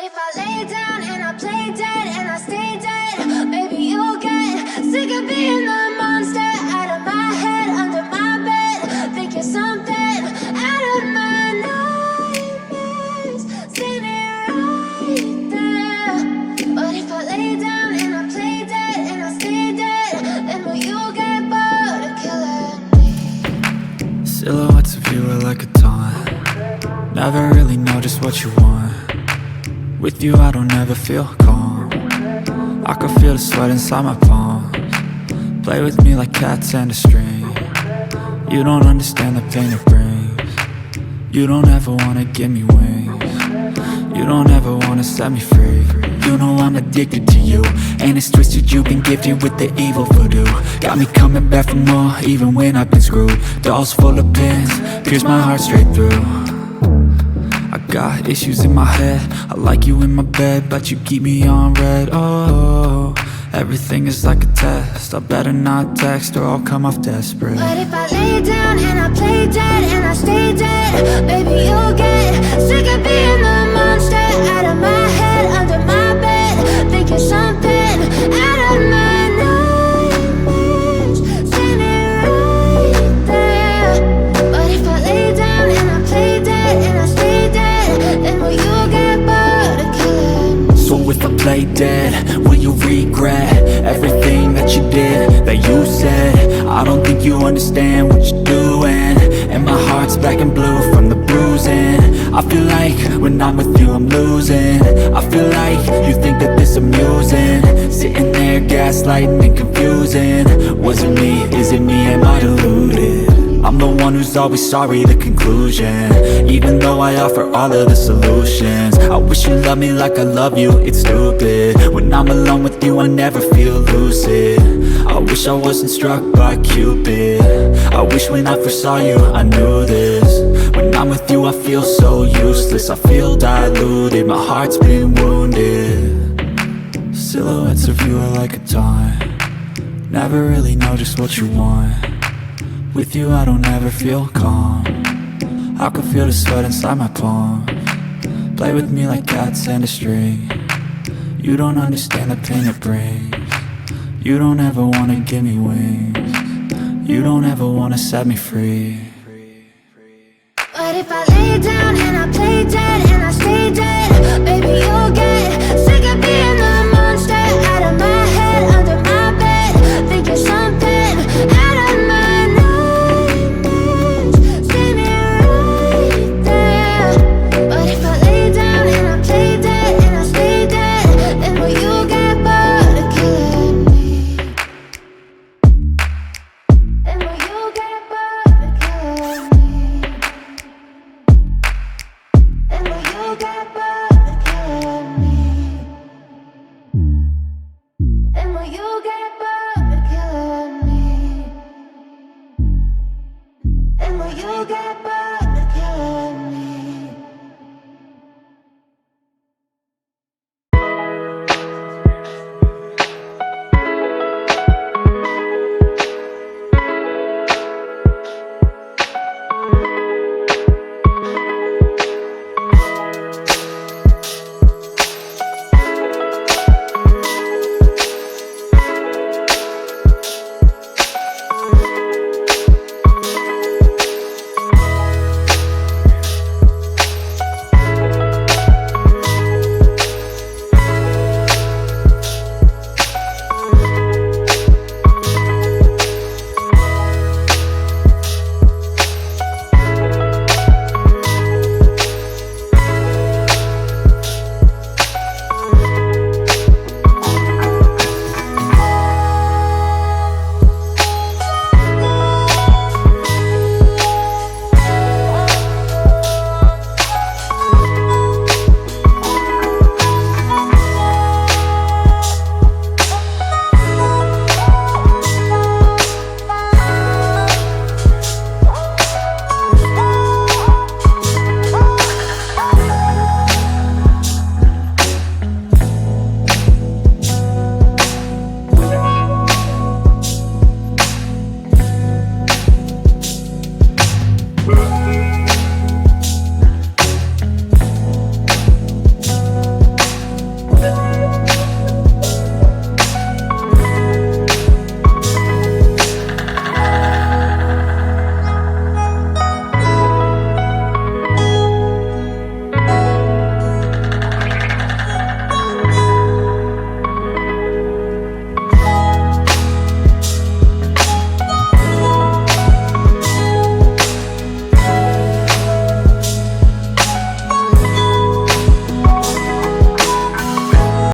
if I lay down and I play dead and I stay dead? Maybe you'll get sick of being the monster out of my head, under my bed. Think you're something out of my nightmares, standing right there. But if I lay down and I play dead and I stay dead, then will you get bored of killing me? Silhouettes of you are like a taunt. Never really know just what you want. With you I don't ever feel calm. I can feel the sweat inside my palms. Play with me like cats and a string. You don't understand the pain it brings. You don't ever wanna give me wings. You don't ever wanna set me free. You know I'm addicted to you, and it's twisted, you've been gifted with the evil voodoo. Got me coming back for more, even when I've been screwed. Dolls full of pins, pierce my heart straight through. I got issues in my head, I like you in my bed, but you keep me on red. Oh, everything is like a test, I better not text or I'll come off desperate. But if I lay down and I play dead and I stay dead, baby you'll get sick of being the monster out of my head, under my bed. Think you're something out of my nightmares, standing right there. But if I lay down and I play dead and I stay dead, then will you get bored of killing me? So if I play dead, will you regret everything that you did, that you said? I don't think you understand what you're doing, and my heart's black and blue from the bruising. I feel like when I'm with you I'm losing. I feel like you think that this amusing, sitting there gaslighting and confusing. Was it me? Is it me? Am I deluded? I'm the one who's always sorry, the conclusion, even though I offer all of the solutions. I wish you loved me like I love you, it's stupid. When I'm alone with you I never feel lucid. I wish I wasn't struck by Cupid. I wish when I first saw you I knew this. When I'm with you I feel so useless, I feel diluted, my heart's been wounded. Silhouettes of you are like a taunt. Never really know just what you want. With you I don't ever feel calm. I can feel the sweat inside my palms. Play with me like cats and a string. You don't understand the pain it brings. You don't ever wanna give me wings. You don't ever wanna set me free. But if I lay down and I play dead